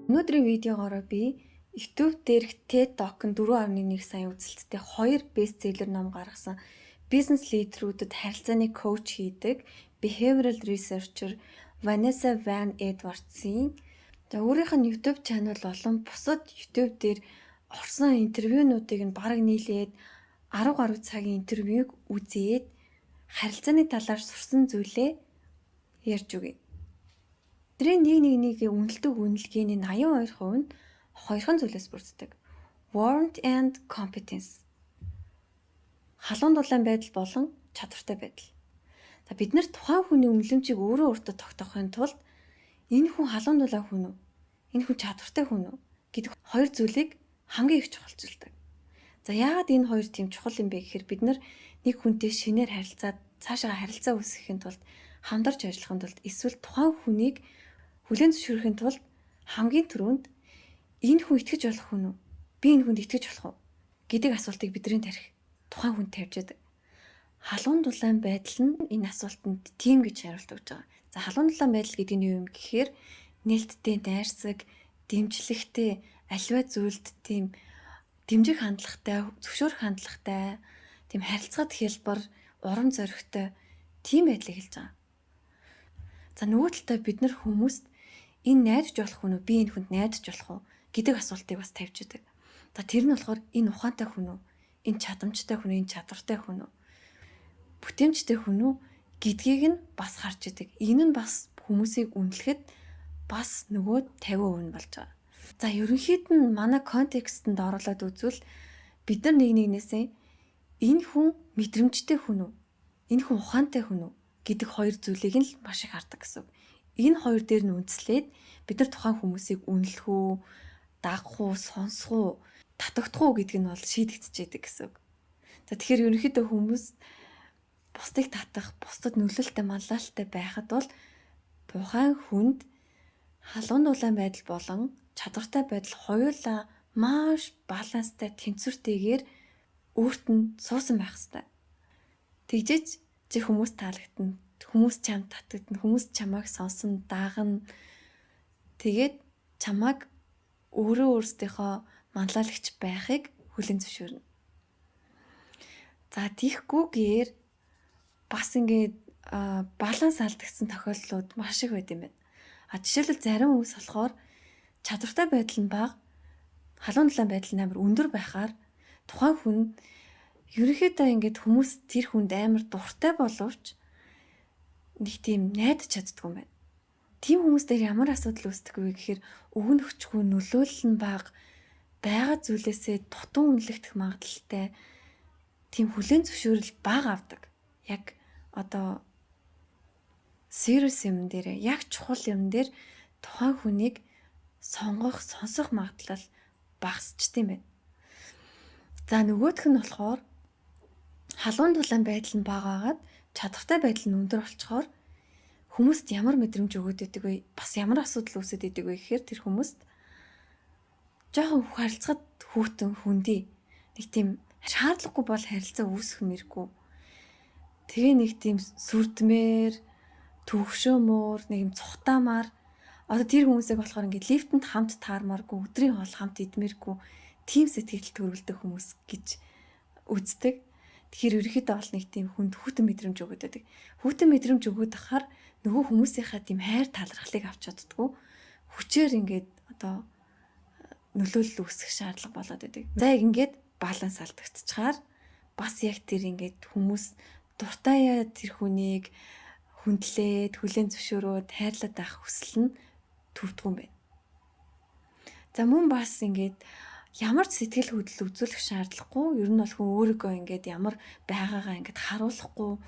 Өнөөдрийн видеогоор би YouTube дээрх TED Talk-ын 4.1 сая үзэлттэй 2 бестселлер ном гаргасан бизнес лидерүүдэд харилцааны коуч хийдэг behavioral researcher Vanessa Van Edwards-ийн өөрийнх нь YouTube channel болон бусад YouTube дээр орсон интервьюнуудыг нь бараг нийлээд 10 гаруй цагийн интервьюг үзээд харилцааны талаар сурсан зүйлээ ярьж өгье. Тэрийн нэг үнэлдэг үнэлгээний 82% нь хоёрхан зүйлээс бүрддэг. Warmth and competence. Халуун дулаан байдал болон чадвартай байдал. За бид нэр тухайн хүний үнэлэмжийг өөрөө өөртөө тогтоохын тулд энэ хүн халуун дулаан хүн үү? Энэ хүн чадвартай хүн үү? Гэдэг хоёр зүйлийг хамгийн их чухалчилдаг. За яагаад энэ хоёр тийм чухал юм бэ гэхээр бид нар нэг хүнтэй шинээр харилцаад цаашаа харилцаа үүсгэхийн тулд хамдарч ажиллахын тулд эсвэл тухайн хүнийг хүлээн зөвшөөрөхийн тулд хамгийн түрүүнд энэ хүн итгэж болох хүн үү? Би энэ хүнд итгэж болох уу? Гэдэг асуултыг бидний тарих тухайн хүнд тавьж яадаг. Халуун дулаан байдал нь энэ асуултанд тийм гэж хариулт өгж байгаа. За халуун дулаан байдал гэдэг нь юу юм гэхээр нээлттэй, дайрсаг, дэмжлэгтэй, аливаа зүйлд тийм дэмжих хандлагатай, зөвшөөрөх хандлагатай, тийм харилцаад хялбар, урам зоригтой тийм байдлыг хэлж байгаа. За нөгөө талдаа бид нар хүмүүст энэ найдаж болох хүн үү? Би энэ хүнд найдаж болох уу? Гэдэг асуултыг бас тавьж идэг. За тэр нь болохоор энэ ухаантай хүн үү? Энэ чадамжтай хүн үү? Энэ чадвартай хүн үү? Бүтээмжтэй хүн үү? Гэдгийг нь бас харж идэг. Энэ нь бас хүмүүсийг үнэлэхэд бас нөгөө 50% нь болж байгаа. За ерөнхийд нь манай контекстэнд оруулаад үзвэл бид нар нэгнээсээ энэ хүн мэдрэмжтэй хүн үү? Энэ хүн ухаантай хүн үү? Гэдэг хоёр зүйлийг нь л маш их хардаг гэсэн. Энэ хоёр дээр нь үндэслээд бид нар тухайн хүмүүсийг үнэлэх үү, дагах уу, сонсох уу, татагдах уу гэдг нь бол шийдэгдчихэд гэсэн. За тэгэхээр ерөнхийдөө хүмүүс бусдыг татах, бусдад нөлөөлөлтэй манлайлалтай байхад бол тухайн хүнд халуун дулаан байдал болон чадвартай байдал хоёулаа маш баланстай, тэнцвэртэйгээр өөрт нь суусан байх хэрэгтэй. Тэгжиж чи хүмүүс таалагдана, хүмүүс чамд татагдана, хүмүүс чамайг сонсон, даагна. Тэгээд чамайг өөрөөсдийнхөө манлайлагч байхыг хүлээн зөвшөөрнө. За тийхгүйгээр бас ингээд баланс алдагдсан тохиолдлууд маш их байд юм байна. Жишээлбэл зарим хүмүүс болохоор чадвартай байдал нь бага, халуун дулаан байдал нь амар өндөр байхаар тухайн хүн ерөнхийдөө ингээд хүмүүс тэр хүнд амар дуртай боловч нэг тийм найдаж чаддгүй юм байна. Тийм хүмүүс дээр ямар асуудал үүсдэг вэ гэхээр өгн өчгүй нөлөөлөл нь бага, байгаа зүйлээсээ дутуу үнэлэгдэх магадaltaй тийм хүлээн зөвшөөрөл бага авдаг. Яг одоо serious юм дээр, яг чухал юм дээр тухайн хүнийг сонгох, сонсох магадлал багасчт юм байна. За нөгөөх нь болохоор халуун дулаан байдал нь бага агаад чадвартай байдал нь өндөр болчхоор хүмүүст ямар мэдрэмж өгöd байдаг вэ? Бас ямар асуудал үүсэт байдаг вэ гэхээр тэр хүмүүст жоохон харилцаад хүүтэн хүндий нэг тийм шаардлагагүй бол харилцаа үүсэх мэргүй. Тэгээ нэг тийм сүрдмээр, төвөгшөөмөр, нэг юм цухтаамаар одоо тэр хүмүүсийг болохоор ингээд лифтэнд хамт таармааргүй, өдрийн хоол хамт идмээргүй тийм сэтгэл төрүүлдэг хүмүүс гэж үздэг. Тэгэхээр ерөөхдөө бол нэг тийм хүнд хүүтэн мэдрэмж өгöd байдаг. Хүүтэн мэдрэмж өгöd ахаар нөгөө хүмүүсийнхаа тийм хайр талархлыг авч чаддгүй. Хүчээр ингээд одоо нөлөөлөл үүсгэх шаардлага болоод байдаг. За яг ингээд баланс алдагдчихаар бас яг тэр ингээд хүмүүс дуртайя тэр хүнийг хүндлээд, хүлээн зөвшөөрөөд хайрлаад авах хүсэл нь төрдөг юм байна. За мөн бас ингээд ямар ч сэтгэл хөдлөл үзүүлэх шаардлагагүй. Ер нь бол хүн өөрийгөө ингээд ямар байгаагаа ингээд харуулахгүй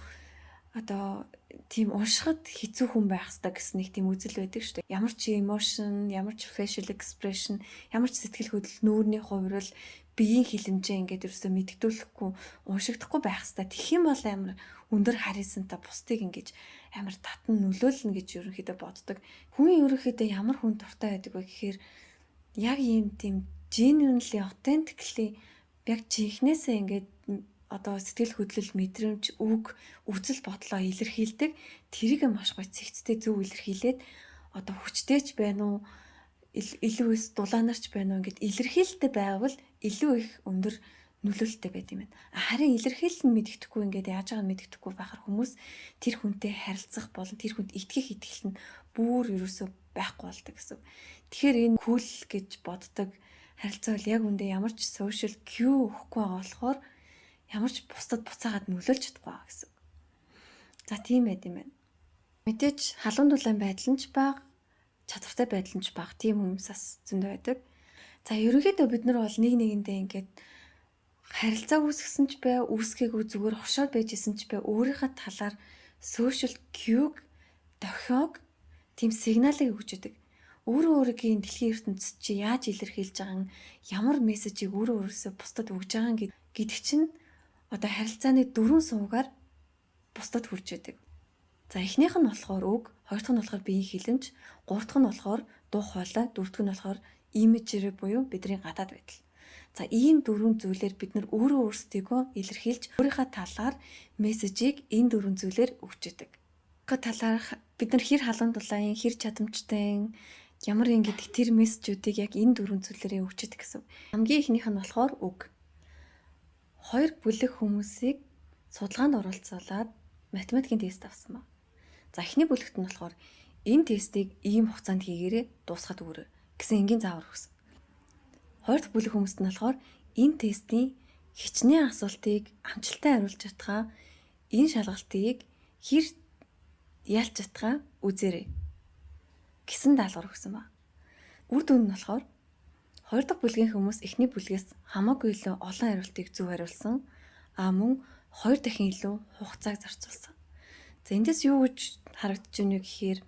одоо тийм уншихад хэцүү хүн байх хэрэгтэй гэсэн нэг тийм үзэл байдаг шүү дээ. Ямар ч emotion, ямар ч facial expression, ямар ч сэтгэл хөдлөл нүүрний хувирал, биеийн хилэмжээ ингээд ерөөсөө мэддэгдүүлэхгүй, уншигдахгүй байх хэрэгтэй. Тэгэх юм бол амар өндөр харисантай бусдыг ингэж амар татан нөлөөлнө гэж ерөнхийдөө боддог. Хүн ерөнхийдөө ямар хүн дуртай байдаг вэ гэхээр яг ийм тийм genuinely, authentically яг чихнээсээ ингээд одоо сэтгэл хөдлөл, мэдрэмж, үг, үзэл бодлоо илэрхийлдэг. Тэрийг маш гоё цэгцтэй зөв илэрхийлээд одоо хүчтэйч байна уу? илүү их дулаанарч байна уу гэд илэрхийлэлтэй байвал илүү их өндөр нөлөөлөлтэй байд юм байна. Харин илэрхийлэл нь мэддэхгүй ингээд яаж байгааг мэддэхгүй байхаар хүмүүс тэр хүнтэй харилцах болон тэр хүнд итгэх итгэл нь бүр ерөөсөө байхгүй болдог гэсэн. Тэгэхээр энэ кул гэж боддог харилцаа бол яг үндэ ямар ч social cue өгөхгүй байгаа болохоор ямар ч бусдад буцаагаад нөлөөлж чадахгүй байгаа гэсэн. За тийм байд юм байна. Мэдээж халуун дулаан байдал нь ч бага, чадвартай байдал нь ч бага. Тийм хүмүүс бас зөндөө байдаг. За ерөнхийдөө бид нар бол нэг нэгэндээ ингээд харилцаа үүсгэсэн ч бай, үүсгээгүй зүгээр хошоод байж исэн ч бай, өөрийнхөө талаар social cue-г дохиог тийм сигналыг өгч өгдөг. Өөрөө өөрийн дэлхийн ертөнцид чи яаж илэрхийлж байгаа нь, ямар мессежийг өөрөө өөрөөсөө бусдад өгж байгаа нь гэдэг чинь одоо харилцааны дөрвөн суугаар бусдад хүрч өгдөг. За эхнийх нь болохоор үг, хоёр дахь нь болохоор биеийн хилэмж, гурав дахь нь болохоор дуу хоолой, дөрөв дэх нь болохоор имижрэ буюу бидний гадаад байдал. За ийм дөрвөн зүйлээр бид нар өөрөө өөрсдийгөө илэрхийлж өөрийнхөө талаар мессежийг энэ дөрвөн зүйлээр өгч өгдөг. Талаар бид нар хэр халуун дулаан, хэр чадамжтай, ямар ингэдэг тэр мессежүүдийг яг энэ дөрвөн зүйлээрээ өгч өгдөг гэсэн. Хамгийн ихнийх нь болохоор үг. Хоёр бүлэг хүмүүсийг судалгаанд оролцуулаад математикийн тест авсан ба. За эхний бүлэгт нь болохоор энэ тестийг ийм хугацаанд хийгээрэй, дуусгаад өгөөрэй гэсэн энгийн заавар өгсөн. Хоёр дахь бүлэг хүмүүст нь болохоор энэ тестийн хичнээн асуултыг амжилттай хариулж чадхаа энэ шалгалтыг хэр ялж чадхаа үзээрэй гэсэн даалгавар өгсөн ба. Үр дүн нь болохоор хоёр дахь бүлгийн хүмүүс эхний бүлгээс хамаагүй илүү олон хариултыг зөв хариулсан, мөн хоёр дахин илүү хугацааг зарцуулсан. За эндээс юу гэж харагдаж байна вэ гэхээр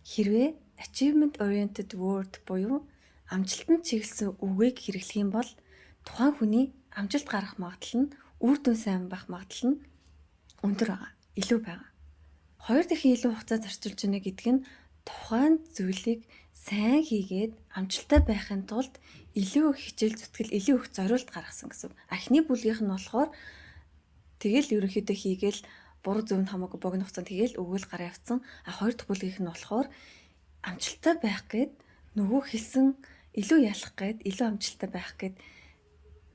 хэрвээ achievement oriented word буюу амжилтанд чиглэсэн үгийг хэрэглэх юм бол тухайн хүний амжилт гарах магадлал нь үр дүн сайн байх магадлал нь өндөр байгаа, илүү байгаа. Хоёр дахин илүү хугацаа зарцуулж байна гэдэг нь тухайн зүйлийг сайн хийгээд амжилттай байхын тулд илүү их хичээл зүтгэл, илүү их зориулт гаргасан гэсэн. Эхний бүлгийнх нь болохоор тэгэл ерөнхийдөө хийгээл буруу зөв нь хамаагүй богино хугацаанд хийгээл өгөөл гараа явцсан. Хоёр дахь бүлгийнх нь болохоор амжилттай байх гээд нөгөө хэлсэн илүү ялах гээд илүү амжилттай байх гээд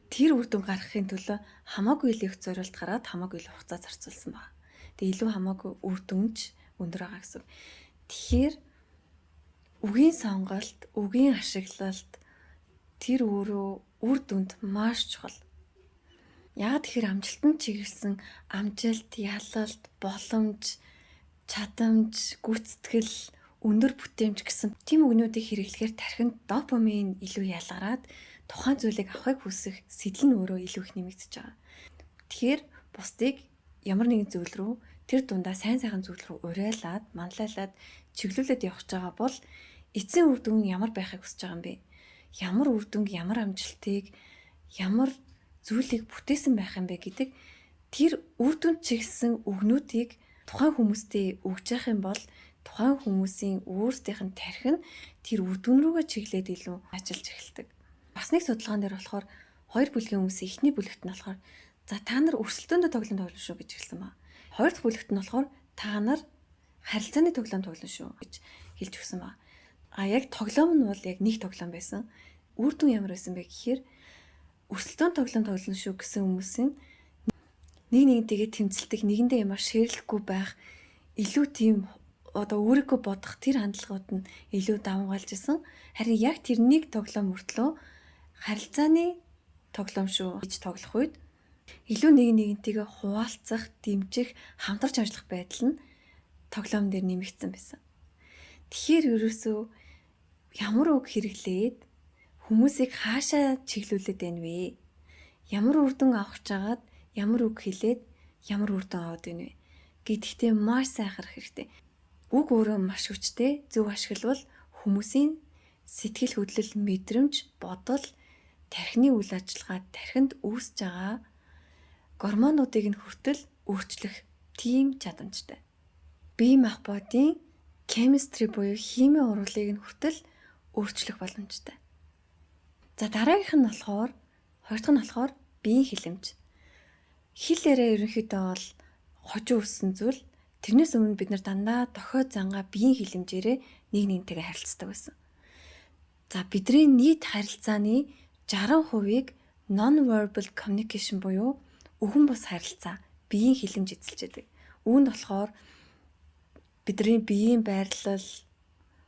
тэр үр дүн гаргахын төлөө хамаагүй илүү их зориулт гаргаад хамаагүй илүү хугацаа зарцуулсан байна. Тэгээ илүү хамаагүй үр дүнч өндөр байгаа гэсэн. Тэгэхээр үгийн сонголт, үгийн ашиглалт тэр өөрөө үр дүнд маш чухал. Яг тэгэхээр амжилтанд чиглэсэн амжилт, ялалт, боломж, чадамж, гүйцэтгэл, өндөр бүтээмж гэсэн тийм үгнүүдийг хэрэглэхээр тархинд допамин илүү ялгараад тухайн зүйлийг авахыг хүсэх сэтэл нь өөрөө илүү их нэмэгдэж байгаа. Тэгэхээр бусдыг ямар нэгэн зүйл рүү тэр дундаа сайн сайхан зүйл рүү урайлаад, манлайлаад чиглүүлээд явах гэж байгаа бол эцсийн үр дүн ямар байхыг хүсэж байгаа юм бэ? Ямар үр дүнг, ямар амжилтыг, ямар зүйлийг бүтээсэн байх юм бэ гэдэг тэр үр дүнд чиглэсэн үгнүүдийг тухайн хүмүүстээ өгж явах юм бол тухайн хүмүүсийн өөрсдийнх нь тархин тэр үр дүн рүүгээ чиглээд илүү ажиллаж эхэлдэг. Бас нэг судалгаан дээр болохоор хоёр бүлгийн хүмүүсийн эхний бүлэгт нь болохоор за та нар өрсөлдөөндөө тоглоом тоглоно шүү гэж хэлсэн ба. Хоёр дахь бүлэгт нь болохоор та нар харилцааны тоглоом тоглоно шүү гэж хэлж өгсөн ба. Яг тоглоом нь бол яг нэг тоглоом байсан. Үр дүн ямар байсан бэ гэхээр өрсөлдөөн тоглоом тоглоно шүү гэсэн хүмүүсийн нэг нэгнтэйгээ тэмцэлдэг, нэгэндээ ямар шеэрлэхгүй байх, илүү тийм одоо өөрийгөө бодох тэр хандлагууд нь илүү давмгаалж исэн. Харин яг тэрнийг тоглоом мөртлөө харилцааны тоглоом шүү гэж тоглох үед илүү нэг нэгнтэйгээ хуваалцах, дэмжих, хамтарч ажиллах байдал нь тоглоом дээр нэмэгдсэн байсан. Тэгэхээр ерөөсөө ямар үг хэрэглээд хүмүүсийг хаашаа чиглүүлээд байна вэ? Ямар үр дүн авах чагаад ямар үг хэлээд ямар үр дүн аваад байна вэ гэдэгтээ маш сайн анхаарах хэрэгтэй. Үг өөрөө маш хүчтэй, зөв ашиглавал хүмүүсийн сэтгэл хөдлөл, мэдрэмж, бодол, тархины үйл ажиллагаа, тархинд үүсэж байгаа гормонуудыг нь хүртэл өөрчлөх тийм чадамжтай. Бие махбодын chemistry буюу химийн урвалыг нь хүртэл өөрчлөх боломжтой. За дараагийнх нь болохоор хоёр дахь нь болохоор биеийн хилэмж. Хил яриа ерөнхийдөө бол хожим өссөн зүйл. Тэрнээс өмнө бид нар дандаа дохиод зангаа биеийн хилэмжээрээ нэг нэгнтэйгээ харилцдаг байсан. За бидний нийт харилцааны 60%-ийг non-verbal communication буюу өгөн бус харилцаа, биеийн хилэмж эзэлж байдаг. Үүнд болохоор бидний биеийн байрлал,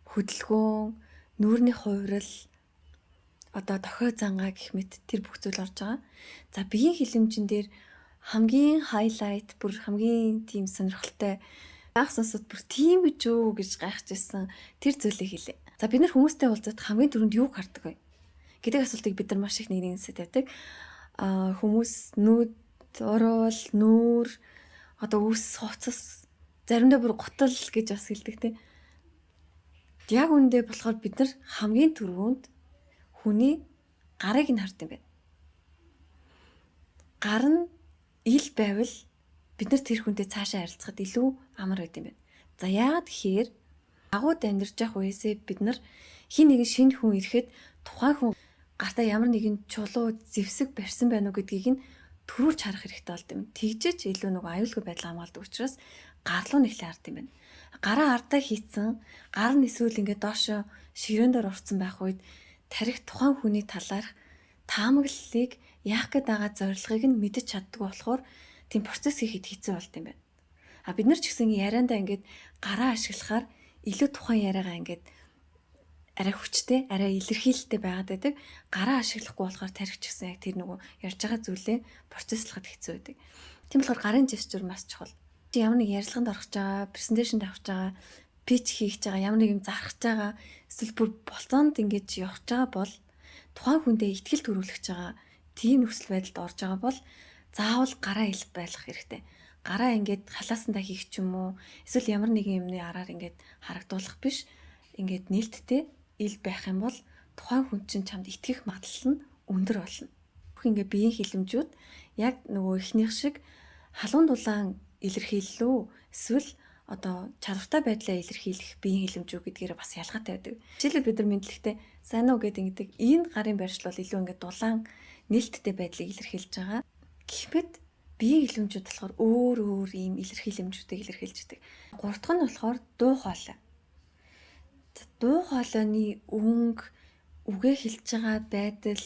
хөдөлгөөн, нүүрний хувирал, одоо дохио зангаа гэх мэт тэр бүх зүйл орж байгаа. За биеийн хилэмжин дээр хамгийн highlight, бүр хамгийн тийм сонирхолтой анх сонсоод бүр тийм гэж үү гэж гайхаж ирсэн тэр зүйлийг хэлээ. За бид нар хүмүүстэй уулзаад хамгийн түрүүнд юуг хардаг вэ гэдэг асуултыг бид нар маш их нэгнээсээ тавьдаг. Хүмүүс нүд, урвал, нүүр, одоо үс, хувцас, заримдаа бүр гутал гэж бас хэлдэг тийм. Яг үүндээ болохоор бид нар хамгийн түрүүнд хүний гарыг нь хард юм байна. Гар нь ил байвал бид нар тэр хүнтэй цаашаа харилцахад илүү амар байд юм байна. За яагаад гэхээр агууд амьдарч явах үеэсээ бид нар хин нэгэн шинэ хүн ирэхэд тухайн хүн гартаа ямар нэгэн чулуу зэвсэг барьсан байна уу гэдгийг нь төрүүлж харах хэрэгтэй болд юм. Тэгжиж илүү нэг аюулгүй байдал хамгаалдаг учраас гар руу нэхлээ хард юм байна. Гараа ардаа хийцэн, гар нь эсвэл ингээд доошо ширээн дээр урцсан байх үед тарих тухайн хүний талаарх таамаглалыг яах гээд байгаа зорилгыг нь мэдэж чаддаг болохоор тийм процесс хийхэд хэцүү болд юм байна. Бид нар ч гэсэн яриандаа ингээд гараа ашиглахаар илүү тухайн яриагаа ингээд арай хүчтэй, арай илэрхийлэлтэй байгаад байдаг. Гараа ашиглахгүй болохоор тарих ч гэсэн яг тэр нөгөө ярьж байгаа зүйлээ процесслахад хэцүү байдаг. Тийм болохоор гарын жестур маш чухал. Чи ямар нэг ярилцлаганд орох гэж байгаа, презентацийн авах гэж байгаа, пич хийх гэж байгаа, ямар нэг юм зарах гэж байгаа, эсвэл бүр болцоонд ингэж явах гэж байгаа бол тухайн хүндээ ихтгэл төрүүлэх гэж байгаа тийм нөхцөл байдалд орж байгаа бол заавал гараа ил байлгах хэрэгтэй. Гараа ингээд халаасандаа хийх ч юм уу, эсвэл ямар нэгэн юмны араар ингээд харагдуулах биш, ингээд нээлттэй ил байх юм бол тухайн хүн чинь чамд итгэх магадлал нь өндөр болно. Бүх ингээд биеийн хилэмжүүд яг нөгөө эхнийх шиг халуун дулаан илэрхийллөө эсвэл одоо чадвартай байдлаа илэрхийлэх биеийн хилэмжүү гэдгээр бас ялгаатай байдаг. Жишээлбэл бид нар мэдлэгтэй сайн уу гэдэг энэ гарын байршил бол илүү ингээд дулаан нээлттэй байдлыг илэрхийлж байгаа. Гэхмэд биеийн хилэмжүүд болохоор өөр ийм илэрхийлэмжүүдийг илэрхийлж байдаг. Гурав дахь нь болохоор дуу хоолой. Дуу хоолойны өнгө, үгээ хэлж байгаа байдал,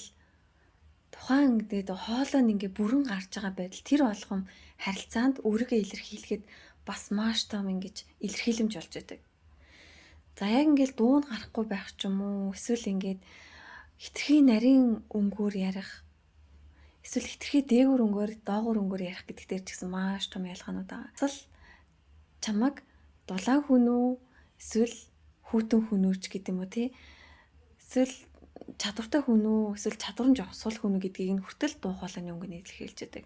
тухайн ингээд хоолой нь ингээд бүрэн гарч байгаа байдал тэр болгом харилцаанд өөрийгөө илэрхийлэхэд бас маш том ингэж илэрхийлэмж болж байдаг. За яг ингээд дуу нь гарахгүй байх ч юм уу, эсвэл ингээд хитрхи нарийн өнгөөр ярих, эсвэл хитрхи дээгүүр өнгөөр, доогуур өнгөөр ярих гэдэг дээр ч гэсэн маш том ялгаанууд байгаа. Асал чамаг дулаан хүн үү, эсвэл хүүтэн хүн үү ч гэдэг юм уу тий. Эсвэл чадвартай хүн үү, эсвэл чадвар нь жоох сул хүн үү гэдгийг нь хүртэл дуу хоолойны өнгөнд илэрхийлж байдаг.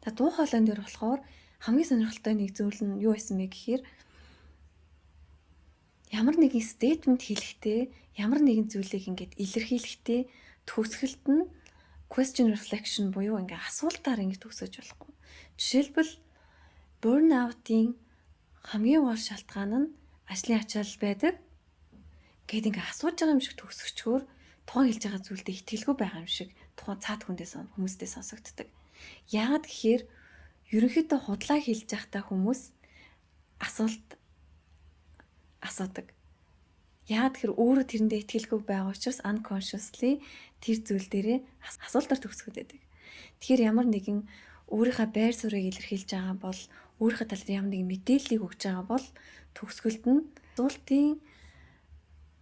За дуу хоолойн дээр болохоор хамгийн сонирхолтой нэг зүйл нь юу байсан бэ гэхээр ямар нэгэн statement хэлэхдээ, ямар нэгэн зүйлийг ингээд илэрхийлэхдээ төгсгөлт нь question reflection буюу ингээд асуултаар ингээд төгсөж болохгүй. Жишээлбэл burnout-ийн хамгийн гол шалтгаан нь ажлын ачаал байдаг гэд ингээд асууж байгаа юм шиг төгсгчөөр тухайн хэлж байгаа зүйлдээ итгэлгүй байгаа юм шиг тухайн цаад хүмүүстээ сонсогддог. Яагаад гэхээр ерөнхийдөө худлаа хэлж байхдаа хүмүүс асуулт асуудаг. Яагаад гэхээр өөрөө тэрэндээ итгэлгүй байгаа учраас unconsciously тэр зүйл дээрээ асуултаар төгсгöd байдаг. Тэгэхээр ямар нэгэн өөрийнхөө байр суурийг илэрхийлж байгаа бол, өөрийнхөө талаар ямар нэгэн мэдээллийг өгж байгаа бол төгсгөлд нь асуултын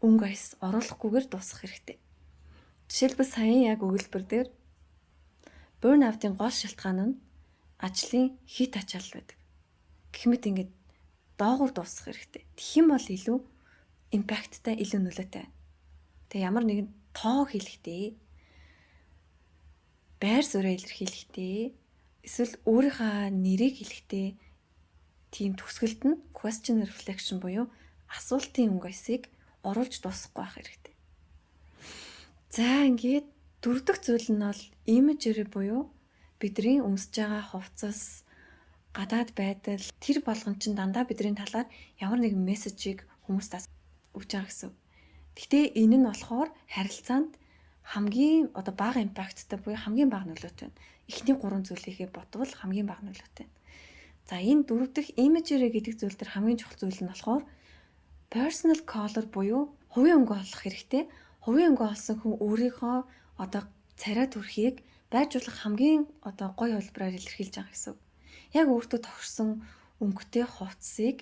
өнгө аяс оруулахгүйгээр дуусгах хэрэгтэй. Жишээлбэл сая яг өгүүлбэр дээр burnout-ийн гол шалтгаан нь ажлын хит ачаал байдаг. Гэх мэт ингээд доогуур дуусгах хэрэгтэй. Тэгэх юм бол илүү импакттай, илүү нөлөөтэй байна. Тэгээ ямар нэгэн тоо хэлэхдээ, байр суурь илэрхийлэхдээ, эсвэл өөрийнхөө нэрийг хэлэхдээ тийм төгсгөлд нь question reflection буюу асуултын өнгө аясыг оруулж дуусгахгүй байх хэрэгтэй. За ингээд дөрөв дэх зүйл нь бол imagery буюу бидний өмсөж байгаа хувцас, гадаад байдал тэр болгон чинь дандаа бидний талаар ямар нэгэн мессежийг хүмүүст өгч байгаа гэсэн. Гэхдээ энэ нь болохоор харилцаанд хамгийн бага импакттай буюу хамгийн бага нөлөөтэй байна. Эхний 3 зүйлийнхээ ботвол хамгийн бага нөлөөтэй байна. За энэ дөрөв дэх imagery гэдэг зүйл дээр хамгийн чухал зүйл нь болохоор personal color буюу хувийн өнгө олох хэрэгтэй. хувийн өнгө олсон хүн өөрийнхөө одоо царай төрхийг байржуулах хамгийн одоо гоё хэлбэрээр илэрхийлж байгаа гэсэн үг. Яг өөртөө тохирсон өнгөтэй хувцсыг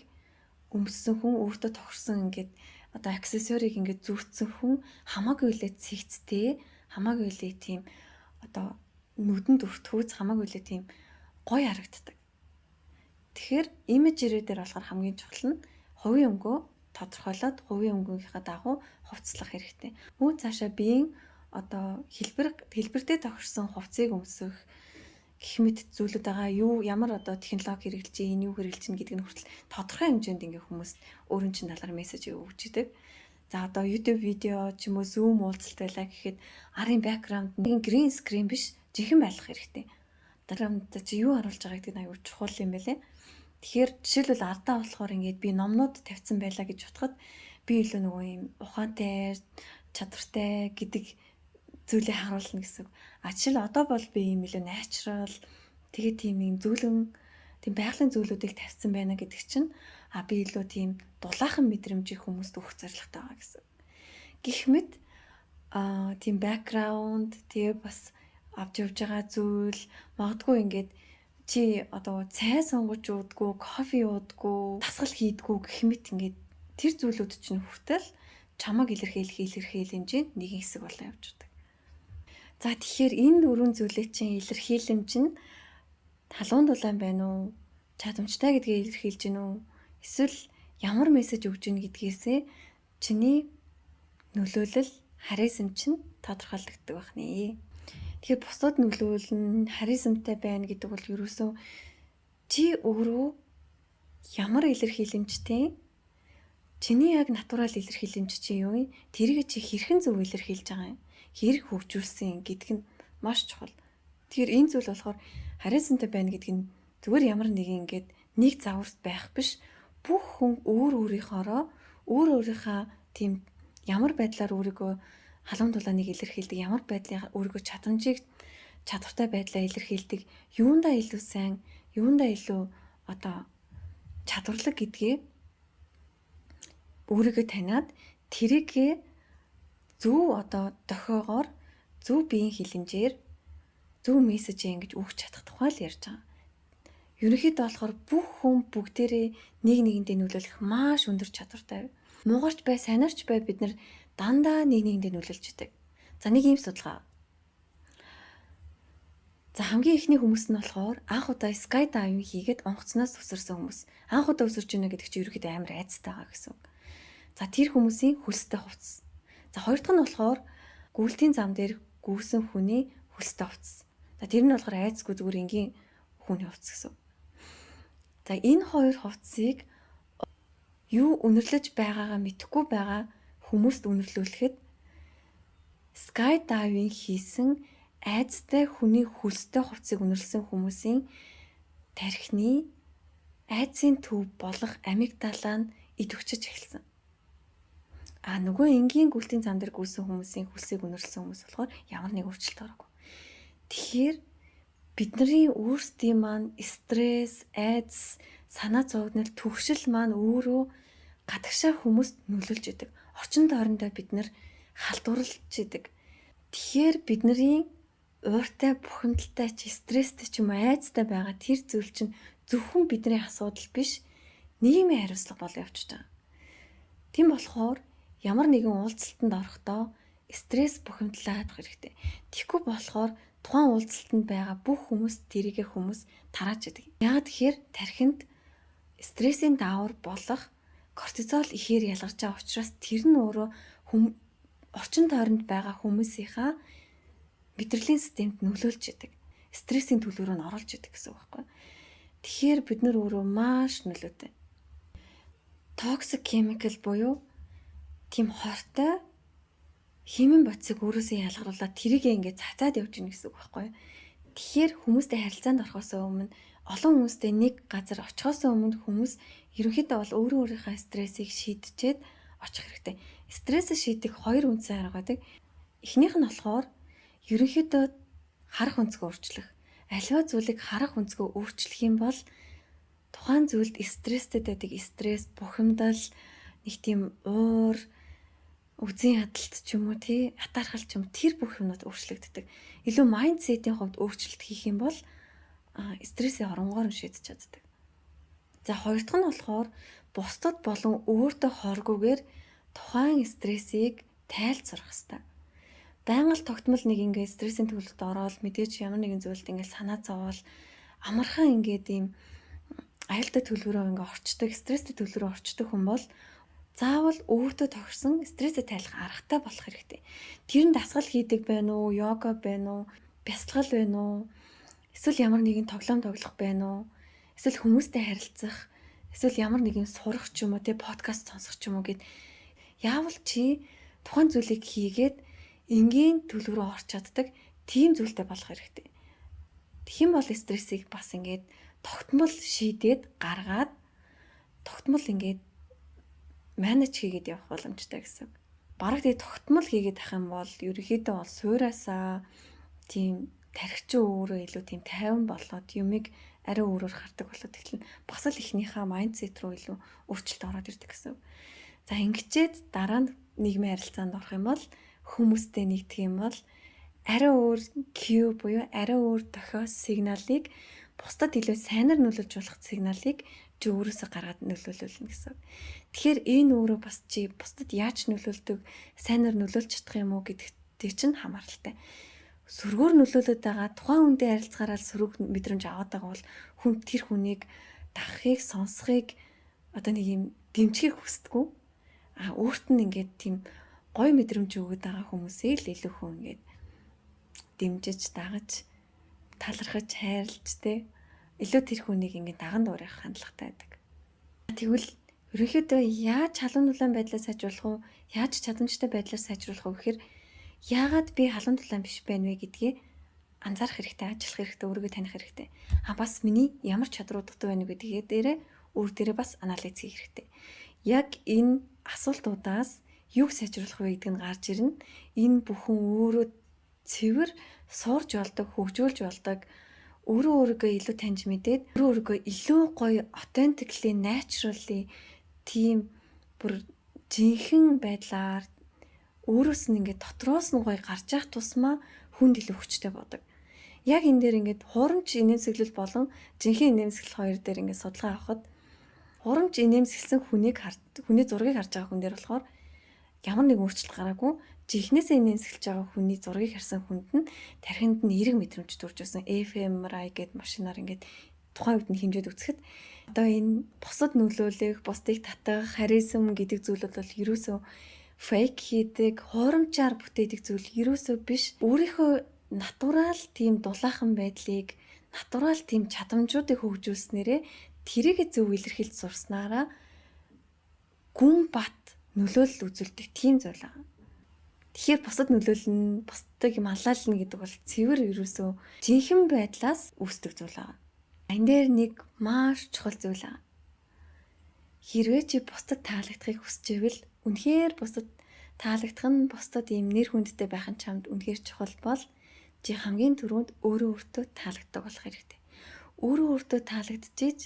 өмссөн хүн, өөртөө тохирсон ингээд одоо аксессуарыг ингээд зүүцсэн хүн хамаагүй үлээ цэгцтэй, хамаагүй үлээ тийм одоо нүдэнд өртгөөц хамаагүй үлээ тийм гоё харагддаг. Тэгэхээр имиж ирээ дээр болохоор хамгийн чухал нь хувийн өнгөө тодорхойлоод хувийн өнгөнийхөө дагуу хувцлах хэрэгтэй. Мөн цаашаа биеийн одоо хэлбэртэй тохирсон хувцсыг өмсөх гэх мэт зүйлүүд байгаа. Ямар одоо технологи хэрэгжилж байна, юу хэрэгжилж байна гэдг нь хүртэл тодорхой хэмжээнд ингээ хүмүүс өөрийн чинь талаар мессеж өгч идэг. За одоо YouTube видео ч юм уу Zoom уулзалт байлаа гэхэд арын бэкграунд нэг грин скрин биш жинхэнэ байх хэрэгтэй. Дараамд чи юу харуулж байгаа гэдэг нь аюул чухал юм байлээ. Тэгэхээр жишээлбэл ардаа болохоор ингээд би номнууд тавьсан байлаа гэж утгад би илүү нөгөө юм ухаантай, чадвартай гэдэг зүйлийг харуулна гэсэн. Жишээл одоо бол би юм илүү natural тэгээд тийм юм зөвлөн тийм байгалийн зүйлүүдийг тавьсан байна гэдэг чинь би илүү тийм дулаахан мэдрэмжийг хүмүүст өгөх зорилготой байгаа гэсэн. Гэх мэт тийм background тэгээ бас авч явж байгаа зүйл магадгүй ингээд чи одоо цай сонгож уудгүй, кофе уудгүй, дасгал хийдгүй гэх мэт ингээд тэр зүйлүүд чинь хүртэл чамаг илэрхийлэх хэмжээнд нэг хэсэг болоо явж байгаа. За тэгэхээр энэ дөрвөн зүйлээ чинь илэрхийлэмж нь халуун дулаан байна уу? Чадамжтай гэдгийг илэрхийлж гин үү? Эсвэл ямар мессеж өгж гин гэдгээрсээ чиний нөлөөлөл, харизм чинь тодорхойлогддог байх нэ. Тэгэхээр бусдад нөлөөлн харизмтай байна гэдэг бол ерөөсөө чи өөрөө ямар илэрхийлэмжтэй чиний яг натурал илэрхийлэмж чи юу вэ? Тэрийг чи хэрхэн зөв илэрхийлж байгаа юм? Хэрэг хөгжүүлсэн гэдэг нь маш чухал. Тэгэхээр энэ зүйл болохоор харизмтай байна гэдэг нь зүгээр ямар нэгэн ингээд нэг загварт байх биш. Бүх хүн өөрийнхөө тийм ямар байдлаар өөрийгөө халуун дулааныг илэрхийлдэг, ямар байдлаар өөрийгөө чадвартай байдлаа илэрхийлдэг, юундаа илүү сайн, юундаа илүү одоо чадварлаг гэдгээ өөрийгөө таниад тэрийгэ зөв одоо дохиогоор зөв биеийн хилэнжээр зөв мессежээ ингэж өгч чадах тухай л ярьж байгаа. Ерөнхийдөө болохоор бүх хүн бүгдээрээ нэг нэгэндээ нөлөөлөх маш өндөр чадвартай. Муугарч бай, санаарч бай бид нар дандаа нэг нэгэндээ нөлөөлж идэг. За нэг юм судалгаа. За хамгийн ихний хүмүүс нь болохоор анх удаа sky diving хийгээд онгоцноос өсөрсөн хүмүүс. Анх удаа өсөрч ийнэ гэдэг чинь ерөөхдөө амар айцтай байгаа гэсэн үг. За тэр хүмүүсийн хөлстэй хувцас. За хоёр дахь нь болохоор гүйлтийн зам дээр гүйсэн хүний хөлстэй хувцас. За тэр нь болохоор айцгүй зүгээр энгийн хүний хувцас гэсэн. За энэ хоёр хувцсыг юу үнэрлэж байгаагаа мэдэхгүй байгаа хүмүүст үнэрлүүлэхэд sky diving хийсэн айцтай хүний хөлстэй хувцсыг үнэрлсэн хүмүүсийн тархины айцын төв болох амигдала нь идэвхжиж эхэлсэн. Нөгөө энгийн гүйлтийн зам дээр гүйсэн хүмүүсийн хөлсийг үнэрлсэн хүмүүс болохоор ямар нэг өөрчлөлт ороогүй. Тэгэхээр бидний өөрсдийн маань стресс, айдас, санаа зовнил, түгшил маань өөрөө гадагшаа хүмүүст нөлөөлж идэг. Орчин тойрондоо бид нар халдварлаж идэг. Тэгэхээр бидний ууртай, бухимдалтай ч, стресстэй ч юм уу айцтай байгаа тэр зүйл чинь зөвхөн бидний асуудал биш, нийгмийн хариуцлага болоо явчихж байгаа. Тийм болохоор ямар нэгэн уулзалтанд орохдоо стресс бухимдалаа хадах хэрэгтэй. Тэгэхгүй болохоор тухайн уулзалтанд байгаа бүх хүмүүс тэрийгэ хүмүүс тарааж идэг. Яагаад тэгэхээр тархинд стрессийн даавар болох кортизол ихээр ялгарч байгаа учраас тэр нь өөрөө орчин тойронд байгаа хүмүүсийнхаа мэдрэлийн системд нөлөөлж идэг. Стрессийн төлөв рүү нь оруулж идэг гэсэн үг байхгүй. Тэгэхээр бид нар өөрөө маш нөлөөтэй. Toxic chemical буюу тийм хортой химийн бодисыг өөрөөсөө ялгаруулаад тэрийг ингээд цацаад явж гин гэсэн үг байхгүй. Тэгэхээр хүмүүстэй харилцаанд орохоос өмнө олон хүмүүстэй нэг газар очихоос өмнө хүмүүс ерөнхийдөө бол өөрийнхөө стрессийг шийдчихэд очих хэрэгтэй. Стрессээ шийдэх хоёр үндсэн арга байдаг. Эхнийх нь болохоор ерөнхийдөө харах өнцгөө өөрчлөх. Аливаа зүйлийг харах өнцгөө өөрчлөх юм бол тухайн зүйлд стресстэй байдаг стресс, бухимдал, нэг тийм уур, үзэн ядалт ч юм уу тий хатаархал ч юм тэр бүх юмнууд өөрчлөгддөг. Илүү майндсетийн хувьд өөрчлөлт хийх юм бол стрессээ оронгоор нь шийдэж чаддаг. За хоёр дахь нь болохоор бусдад болон өөртөө хоргүйгээр тухайн стрессийг тайлцрах хэрэгтэй. Байнга л тогтмол нэг ингээд стрессийн төлөвт ороод мэдээж ямар нэгэн зүйлд ингээд санаа зовоол амархан ингээд ийм аюултай төлөв рүү ингээд орчдөг, стресстэй төлөв рүү орчдөг хүн бол заавал өөртөө тохирсон стрессээ тайлах аргатай болох хэрэгтэй. Тэр нь дасгал хийдэг байна уу, йога байна уу, бясалгал байна уу? Эсвэл ямар нэгэн тоглоом тоглох байна уу? Эсвэл хүмүүстэй харилцах, эсвэл ямар нэгэн сурах ч юм уу, тэ подкаст сонсох ч юм уу гэд яавал чи тухайн зүйлийг хийгээд энгийн төлөв рүү орч чаддаг тийм зүйлтэй болох хэрэгтэй. Тэгэх юм бол стрессийг бас ингээд тогтмол шийдээд гаргаад тогтмол ингээд менеж хийгээд явах боломжтой гэсэн. Бараг тэгээ тогтмол хийгээд ах юм бол ерөнхийдөө бол суураасаа тийм тархичин өөрөө илүү тийм тайван болоод юмыг арай өөрөөр хардаг болоод эхэлнэ. Бас л ихнийхээ майндсет руу илүү өөрчлөлт ороод ирдэг гэсэн. За ингэчээд дараа нь нийгмийн харилцаанд орох юм бол хүмүүстэй нэгдэх юм бол арай өөр cue буюу арай өөр дохиос сигналыг бусдад илүү сайнаар нөлөөлж болох сигналыг чи өөрөөсөө гаргаад нөлөөлүүлнэ гэсэн. Тэгэхээр энэ өөрөө бас чи бусдад яаж нөлөөлдөг, сайнаар нөлөөлж чадах юм уу гэдэгтэй чинь хамааралтай. Сөргөөр нөлөөлөд байгаа тухайн хүнтэй харилцахаараа сөрөг мэдрэмж аваад байгаа бол хүн тэр хүнийг дагахыг, сонсхийг одоо нэг юм дэмжихийг хүсдэггүй. Өөрт нь ингээд тийм гой мэдрэмж өгöd байгаа хүмүүсийг л илүү хүн ингээд дэмжиж, дагаж, талархаж, хайрлаж тэ илүү тэр хүнийг ингээд даган дуурайх хандлагатай байдаг. Тэгвэл ерөнхийдөө яаж халуун дулаан байдлаа сайжруулах вэ? Яаж чадамжтай байдлаа сайжруулах вэ гэхээр яагаад би халуун дулаан биш байна вэ гэдгийг анзаарах хэрэгтэй, ажиллах хэрэгтэй, өөрийгөө таних хэрэгтэй. Бас миний ямар чадрууд дутуу байна гэдгээ дээрээ өөр дээрээ бас анализ хийх хэрэгтэй. Яг энэ асуултуудаас юг сайжруулах вэ гэдг нь гарч ирнэ. Энэ бүхэн өөрөө цэвэр сурж болдог, хөгжүүлж болдог, өөрийгөө илүү таньж мэдээд өөрийгөө илүү гоё, authentically, naturally тийм бүр жинхэнэ байдлаар өөрөөс нь ингээд дотроос нь гоё гарч явах тусмаа хүнд илүү хүчтэй бодог. Яг энэ дээр ингээд хурамч инээмсэглэл болон жинхэнэ инээмсэглэл хоёр дээр ингээд судалгаа авахад хурамч инээмсэглсэн хүний зургийг харж байгаа хүн дээр болохоор ямар нэг өөрчлөлт гараагүй, жихнээсээ инээмсэглэж байгаа хүний зургийг харсан хүнд нь тархинд нь эерэг мэдрэмж төрж байсан. fMRI гэдэг машинаар ингээд тухайн үед нь хэмжээд үзэхэд одоо энэ бусад нөлөөлөх, бусдыг татах, харизм гэдэг зүйлүүд бол ерөөсөө фейк хийдэг, хуурамчаар бүтээдэг зүйл ерөөсөө биш. Өөрийнхөө натурал тийм дулаахан байдлыг, натурал тийм чадамжуудыг хөгжүүлснээрээ тэрийг зөв илэрхийлж сурснараа гүн бат нөлөөлөл үзүүлдэг тийм зүйл байгаа. Тэгэхээр бусад нөлөөлнө, бусдыг маллална гэдэг бол цэвэр ерөөсөө жинхэнэ байдлаас үүсдэг зүйл байгаа. Энэ дээр нэг маш чухал зүйл байгаа. Хэрвээ чи бусдад таалагдахыг хүсэж ивэл үнэхээр бусдад таалагдах нь бусдад ийм нэр хүндтэй байх нь чамд үнэхээр чухал бол чи хамгийн түрүүнд өөрөө өөртөө таалагддаг болох хэрэгтэй. Өөрөө өөртөө таалагдчихийж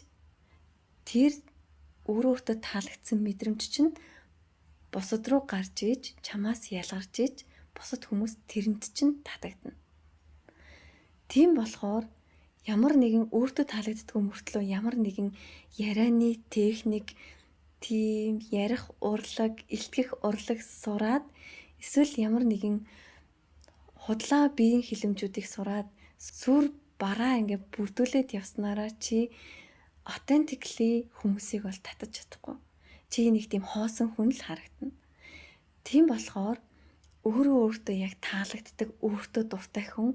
тэр өөрөө өөртөө таалагдсан мэдрэмж чинь бусад руу гарч иж чамаас ялгарч иж бусад хүмүүс тэрэнд чинь татагдана. Тийм болохоор ямар нэгэн өөртөө таалагддаггүй мөртлөө ямар нэгэн ярианы техник, тийм ярих урлаг, илтгэх урлаг сураад эсвэл ямар нэгэн худлаа биеийн хилэмжүүдийг сураад сүр бараа ингээд бүрдүүлээд явснараа чи authentically хүмүүсийг бол татаж чадахгүй. Чи нэг тийм хоосон хүн л харагдана. Тийм болохоор өөрөө өөртөө яг таалагддаг, өөртөө дуртай хүн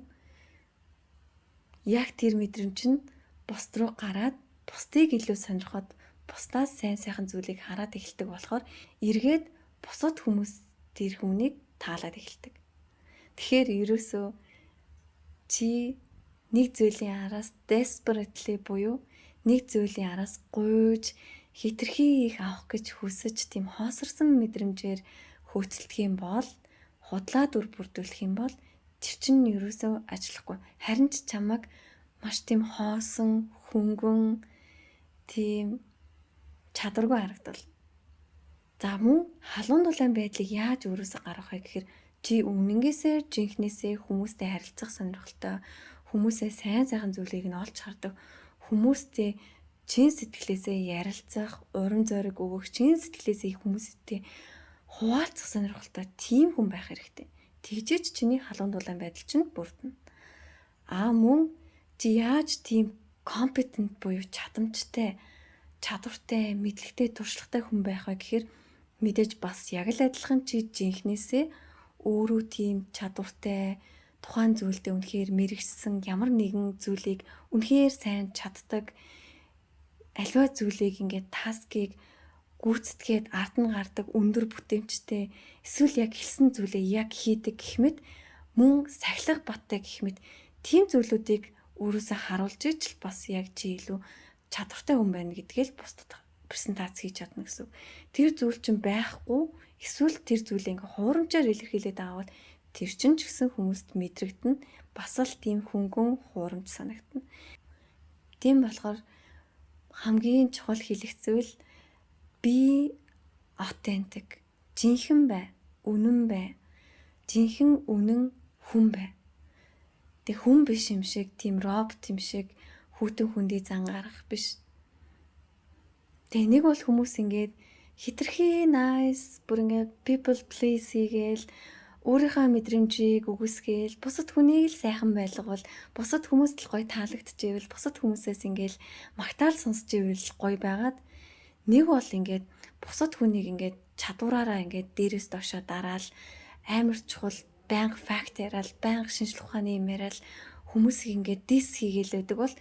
яг тэр мэдрэмж нь бусд руу гараад бусдыг илүү сонирхоод бусдаас сайн сайхан зүйлийг хараад эхэлдэг болохоор эргээд бусад хүмүүс тэр хүнийг таалаад эхэлдэг. Тэгэхээр ерөөсөө чи нэг зүйлийн араас desperately буюу нэг зүйлийн араас гуйж хитрхи их авах гэж хүсэж тийм хоосорсон мэдрэмжээр хөөцөлдөх юм бол худлаа дүр бүрдүүлэх юм бол тэр чинь ерөөсөө ажиллахгүй. Харин ч чамайг маш тийм хоосон, хөнгөн, тийм чадваргүй харагдвал. За мөн халуун дулаан байдлыг яаж өөрөөсөө гаргах вэ гэхээр чи өмнөнгөөсөө жинхнээсээ хүмүүстэй харилцах сонирхолтой, хүмүүсээ сайн сайхан зүйлийг нь олж хардаг, хүмүүстэй чин сэтгэлээсээ ярилцах, урам зориг өгөх, чин сэтгэлээсээ хүмүүстэй хуваалцах сонирхолтой тийм хүн байх хэрэгтэй. Тэгжээч чиний халуун дулаан байдал чинь бүрдэнэ. Мөн чи яаж тийм competent буюу чадамжтай, чадвартай, мэдлэгтэй, туршлагатай хүн байх вэ гэхээр мэдээж бас яг л адилхан чи жинхнээсээ өөрөө тийм чадвартай, тухайн зүйлдээ үнэхээр мэрэгсэн ямар нэгэн зүйлийг үнэхээр сайн чаддаг, аливаа зүйлийг ингээд таскийг гүйцэтгээд ард нь гардаг өндөр бүтээмжтэй, эсвэл яг хэлсэн зүйлээ яг хийдэг гэх мэт, мөн сахилах баттай гэх мэт тийм зүйлүүдийг өөрөөсөө харуулж ижил бас яг чи илүү чадвартай хүн байна гэдгээл бусдад презентац хийж чадна гэсэн. Тэр зүйл чинь байхгүй, эсвэл тэр зүйлээ ингээ хуурамчаар илэрхийлээд аваад тэр чинь ч гэсэн хүмүүст мэдрэгдэн, бас л тийм хөнгөн хуурамч санагдана. Тийм болохоор хамгийн чухал хэлэх зүйл би authentic, жинхэнэ бай, үнэн бай, жинхэнэ үнэн хүн бай. Тэг хүн биш юм шиг, тийм робот юм шиг хүйтэн хүндий зан гарах биш. Тэг нэг бол хүмүүс ингээд хитрхи nice, бүр ингээд people please хийгээл, өөрийнхөө мэдрэмжийг үгүйсгээл, бусад хүнийг л сайхан байлгавал, бусад хүмүүст л гоё таалагдчихвэл, бусад хүмүүсээс ингээд магтаал сонсч ивэл гоё байгаад, нэг бол ингээд бусад хүнийг ингээд чадвараараа ингээд дээрээс доошоо дараал, амар чухал байнга факт яриад, байнга шинжлэх ухааны юм яриад хүмүүсийг ингээд дис хийгээл байдаг бол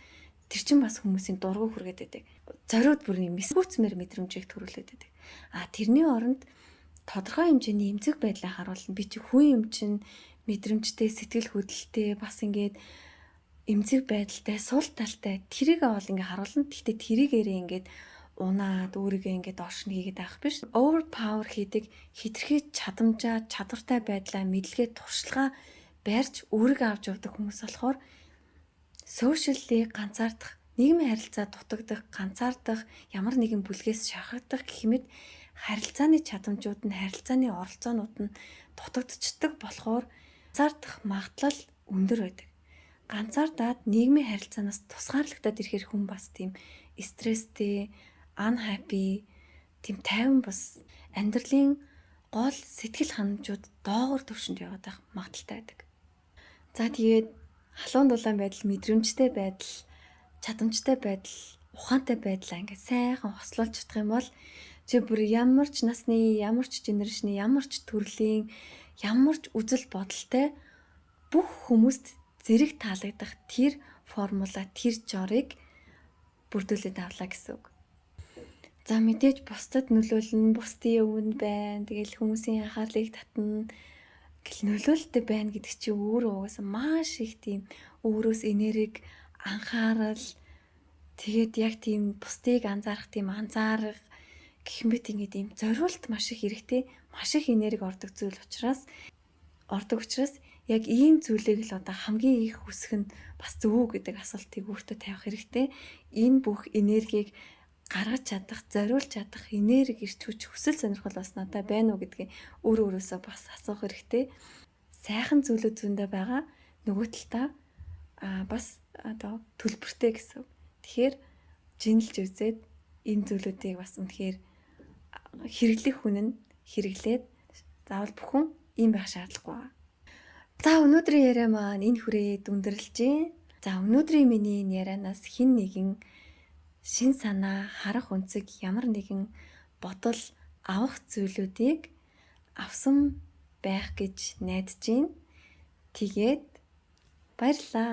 тэр чинь бас хүмүүсийн дургу хүргээд байдаг. Зориуд бүр юм эсвүүцмэр мэдрэмжийг төрүүлээд байдаг. Тэрний оронд тодорхой хэмжээний эмзэг байдлаа харуулна. Би чи хүн юм чинь мэдрэмжтэй, сэтгэл хөдлөлтэй, бас ингээд эмзэг байдалтай, сул талтай тэрийг авал ингээд харуулна. Гэхдээ тэрийгээрээ ингээд унаад өөрийгөө ингээд доош нь хийгээд авах биш. Overpower хийдэг хитрхи чадамжаа, чадвартай байдлаа, мэдлэгээ, туршлага барьж өөрийгөө авч явдаг хүмүүс болохоор socially ганцаардах, нийгмийн харилцаа дутагдах, ганцаардах, ямар нэгэн бүлгээс шахагдах гэх мэт харилцааны чадамжууд нь, харилцааны оролцоонууд нь дутагдчихдаг болохоор ганцаардах магадлал өндөр байдаг. Ганцаардаад нийгмийн харилцаанаас тусгаарлагдаад ирэхээр хүн бас тийм стресстэй, unhappy, тийм тайван бас амьдралын гол сэтгэл ханамжууд доогуур түвшинд яваад байх магадaltaй байдаг. За тэгээд халуун дулаан байдал, мэдрэмжтэй байдал, чадамжтай байдал, ухаантай байдлаа ингээд сайхан хослуулж чадах юм бол чи бүр ямар ч насны, ямар ч генерашны, ямар ч төрлийн, ямар ч үзэл бодолтой бүх хүмүүст зэрэг таалагдах тэр формула, тэр жорыг бүрдүүлээд авлаа гэсэн үг. За мэдээж бусдад нөлөөлнө, бусдын өвөнд байна. Тэгэл хүмүүсийн анхаарлыг татна. Гэл нөлөөлөлтөй байна гэдэг чинь өөрөө угаасаа маш их тийм өөрөөс энерги, анхаарал, тэгээд яг тийм бусдыг анзаарах тийм анзаарга гэх мэт ингээд ийм зориулт маш их хэрэгтэй, маш их энерги ордог зүйл учраас яг ийм зүйлийг л одоо хамгийн их хүсэх нь бас зөв үү гэдэг асуултыг өөртөө тавих хэрэгтэй. Энэ бүх энергийг гаргаж чадах, зориулж чадах энерги ирч хүч, хүсэл сонирхол бас надад байна уу гэдгийг өөрөөсөө бас асуух хэрэгтэй. Сайхан зүйлүүд зөндөө байгаа. Нөгөө талдаа бас одоо төлбөртэй гэсэн. Тэгэхээр жинэлж үзээд энэ зүйлүүдийг бас үнэхээр хэрэглэх хүн нь хэрэглээд заавал бүхэн ийм байх шаардлагагүй байна. За өнөөдрийн яриа маань энэ хүрээд өндөрлөжээ. За өнөөдрийн миний энэ ярианаас хэн нэгэн шин санаа, харах өнцөг, ямар нэгэн бодол авах зүйлүүдийг авсан байх гэж найдаж байна. Тэгээд баярлалаа.